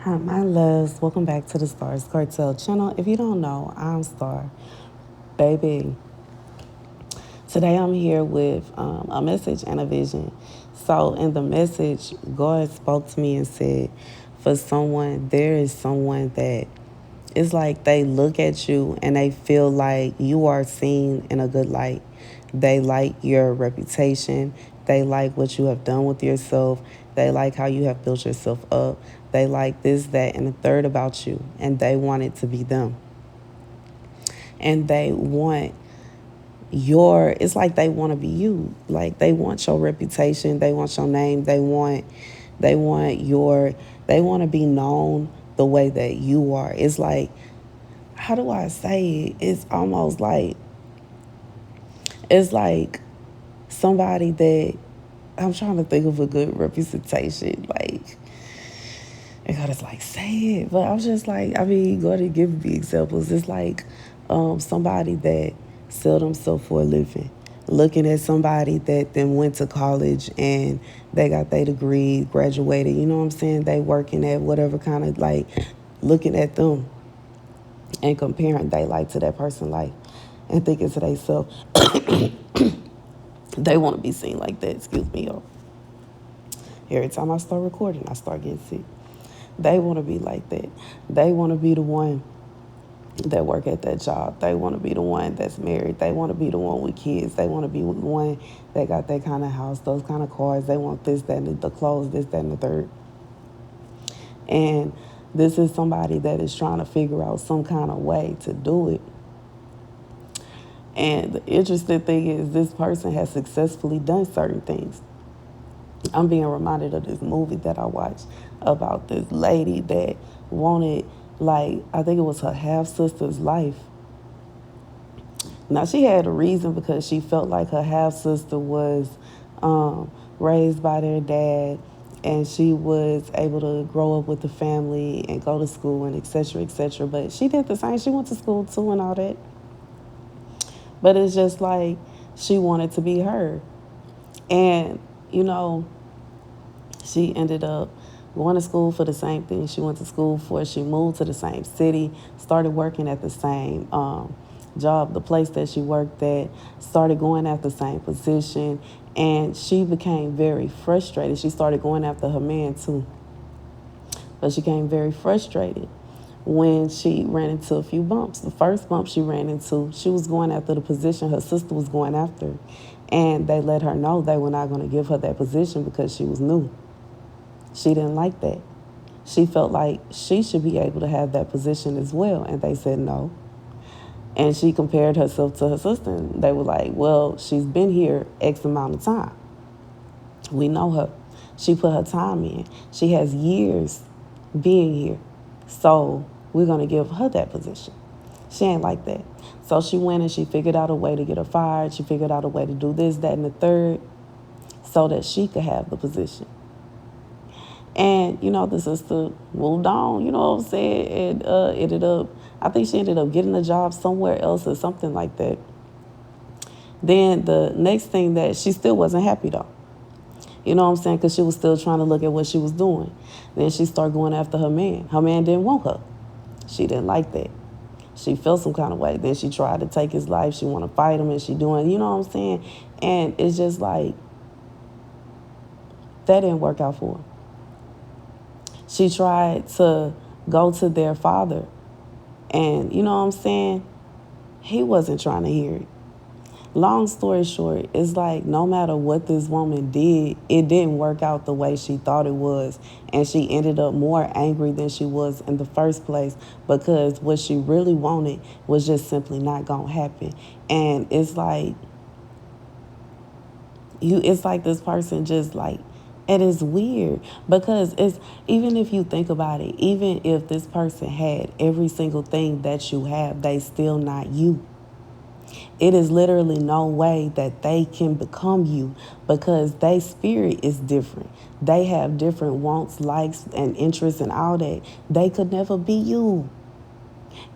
Hi, my loves. Welcome back to the Starscartel channel. If you don't know, I'm Star. Baby, today I'm here with a message and a vision. So, in the message, God spoke to me and said, for someone, there is someone that it's like they look at you and they feel like you are seen in a good light. They like your reputation. They like what you have done with yourself. They like how you have built yourself up. They like this, that, and the third about you. And they want it to be them. And they want it's like they want to be you. Like they want your reputation. They want your name. They want they want to be known the way that you are. It's like, how do I say it? It's like somebody that I'm trying to think of a good representation. Like, and God is like, say it. But I was just like, go to give me examples. It's like somebody that sell themselves for a living. Looking at somebody that then went to college and they got their degree, graduated, you know what I'm saying? They working at whatever kind of like looking at them and comparing their life to that person's life and thinking to themselves, they want to be seen like that. Excuse me, y'all. Every time I start recording, I start getting sick. They want to be like that. They want to be the one that work at that job. They want to be the one that's married. They want to be the one with kids. They want to be the one that got that kind of house, those kind of cars. They want this, that, and the clothes, this, that, and the third. And this is somebody that is trying to figure out some kind of way to do it. And the interesting thing is this person has successfully done certain things. I'm being reminded of this movie that I watched about this lady that wanted, like, I think it was her half-sister's life. Now, she had a reason because she felt like her half-sister was raised by their dad and she was able to grow up with the family and go to school and et cetera, et cetera. But she did the same. She went to school too and all that. But it's just like she wanted to be her. And, you know, she ended up going to school for the same thing she went to school for. She moved to the same city, started working at the same job, the place that she worked at, started going after the same position, and she became very frustrated. She started going after her man too, but she became very frustrated when she ran into a few bumps. The first bump she ran into, she was going after the position her sister was going after, and they let her know they were not going to give her that position because she was new. She didn't like that. She felt like she should be able to have that position as well, and they said no. And she compared herself to her sister, and they were like, well, she's been here X amount of time. We know her. She put her time in. She has years being here. So we're going to give her that position. She ain't like that. So she went and she figured out a way to get her fired. She figured out a way to do this, that, and the third so that she could have the position. And, you know, the sister moved on, you know what I'm saying, and I think she ended up getting a job somewhere else or something like that. Then the next thing that she still wasn't happy though. You know what I'm saying? Because she was still trying to look at what she was doing. Then she started going after her man. Her man didn't want her. She didn't like that. She felt some kind of way. Then she tried to take his life. She want to fight him and she doing, you know what I'm saying? And it's just like, that didn't work out for her. She tried to go to their father. And you know what I'm saying? He wasn't trying to hear it. Long story short, it's like no matter what this woman did, it didn't work out the way she thought it was. And she ended up more angry than she was in the first place because what she really wanted was just simply not going to happen. And it's like this person just like, it is weird because it's, even if you think about it, even if this person had every single thing that you have, they still not you. It is literally no way that they can become you because their spirit is different. They have different wants, likes, and interests and all that. They could never be you.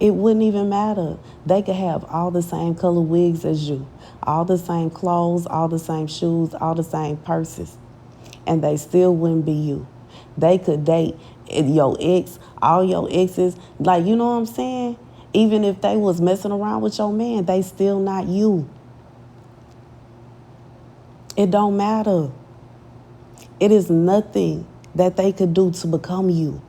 It wouldn't even matter. They could have all the same color wigs as you, all the same clothes, all the same shoes, all the same purses, and they still wouldn't be you. They could date Your ex, all your exes, like, you know what I'm saying? Even if they was messing around with your man, they still not you. It don't matter. It is nothing that they could do to become you.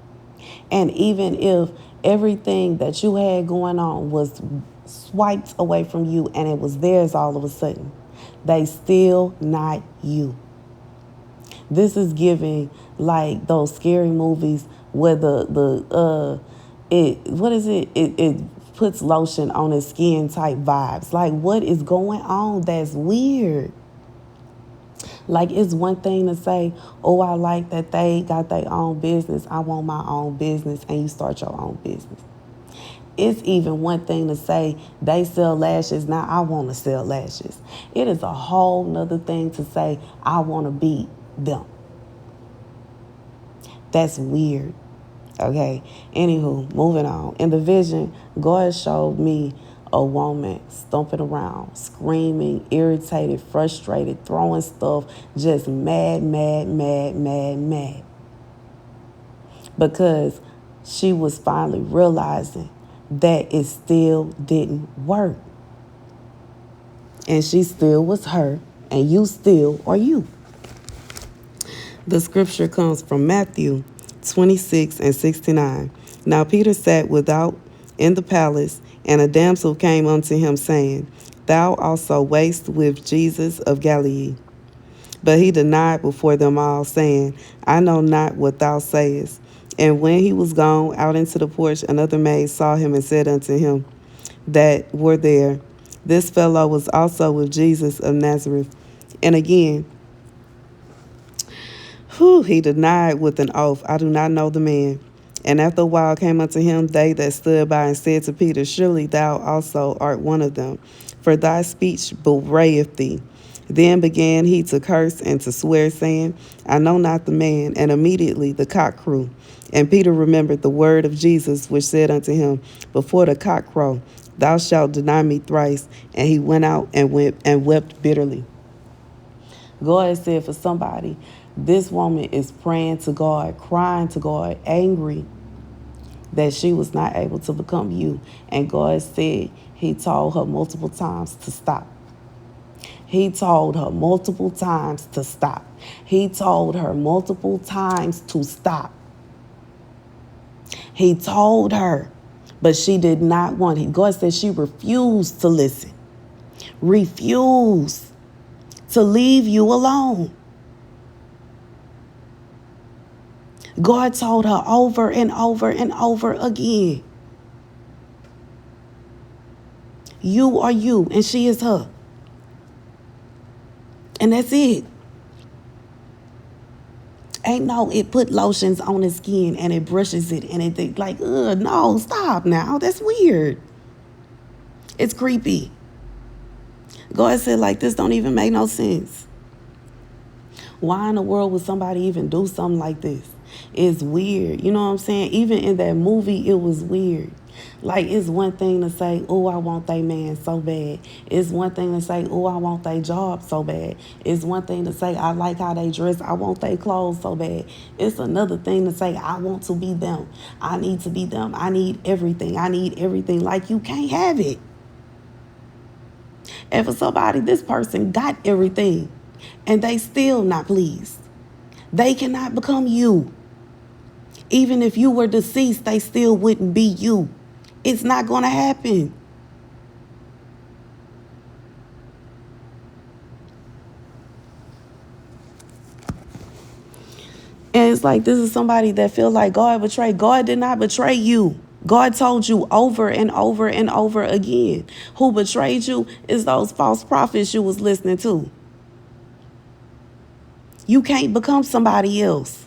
And even if everything that you had going on was swiped away from you and it was theirs all of a sudden, they still not you. This is giving like those scary movies where it what is it? It puts lotion on his skin type vibes. Like, what is going on? That's weird. Like, it's one thing to say, oh, I like that they got their own business. I want my own business, and you start your own business. It's even one thing to say they sell lashes, now I want to sell lashes. It is a whole nother thing to say I want to be them. That's weird. Okay. Anywho, moving on. In the vision, God showed me a woman stomping around, screaming, irritated, frustrated, throwing stuff, just mad, mad, mad, mad, mad. Because she was finally realizing that it still didn't work. And she still was her, and you still are you. The scripture comes from Matthew 26:69. Now Peter sat without in the palace, and a damsel came unto him, saying, Thou also wast with Jesus of Galilee. But he denied before them all, saying, I know not what thou sayest. And when he was gone out into the porch, another maid saw him and said unto him that were there, This fellow was also with Jesus of Nazareth. And again, he denied with an oath, I do not know the man. And after a while came unto him they that stood by and said to Peter, Surely thou also art one of them, for thy speech bewrayeth thee. Then began he to curse and to swear, saying, I know not the man. And immediately the cock crew. And Peter remembered the word of Jesus, which said unto him, Before the cock crow, thou shalt deny me thrice. And he went out and wept bitterly. God said for somebody, this woman is praying to God, crying to God, angry that she was not able to become you. And God said he told her multiple times to stop. He told her multiple times to stop. He told her multiple times to stop. He told her, but she did not want it. God said she refused to listen. Refused to leave you alone. God told her over and over and over again, you are you and she is her. And that's it. Ain't no, it put lotions on his skin and it brushes it and it like, no, stop now. That's weird. It's creepy. God said, like, this don't even make no sense. Why in the world would somebody even do something like this? It's weird. You know what I'm saying? Even in that movie, it was weird. Like, it's one thing to say, oh, I want that man so bad. It's one thing to say, oh, I want that job so bad. It's one thing to say, I like how they dress. I want their clothes so bad. It's another thing to say, I want to be them. I need to be them. I need everything. I need everything. Like, you can't have it. And for somebody, this person got everything and they still not pleased. They cannot become you. Even if you were deceased, they still wouldn't be you. It's not going to happen. And it's like, this is somebody that feel like God betrayed. God did not betray you. God told you over and over and over again. Who betrayed you is those false prophets you was listening to. You can't become somebody else.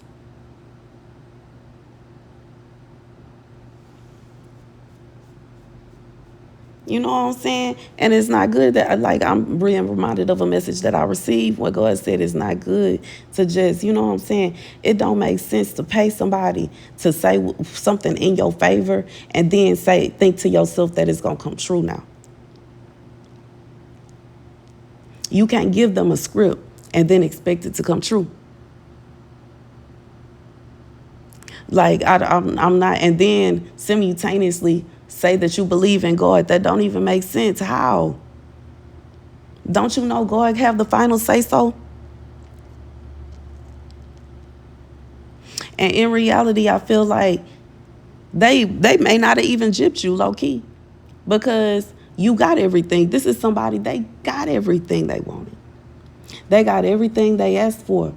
You know what I'm saying? And it's not good that, like, I'm being reminded of a message that I received where God said it's not good to just, you know what I'm saying? It don't make sense to pay somebody to say something in your favor and then think to yourself that it's going to come true now. You can't give them a script and then expect it to come true. Like, I'm not, and then simultaneously say that you believe in God. That don't even make sense. How? Don't you know God have the final say so? And in reality, I feel like they may not have even gypped you low key, because you got everything. This is somebody, they got everything they wanted. They got everything they asked for.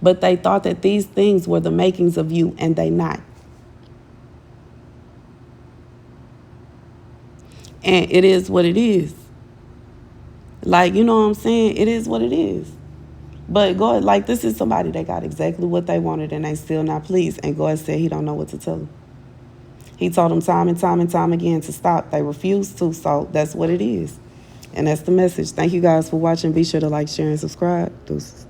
But they thought that these things were the makings of you, and they not. And it is what it is. Like, you know what I'm saying? It is what it is. But God, like, this is somebody that got exactly what they wanted, and they still not pleased. And God said he don't know what to tell them. He told them time and time and time again to stop. They refused to, so that's what it is. And that's the message. Thank you guys for watching. Be sure to like, share, and subscribe. Deuces.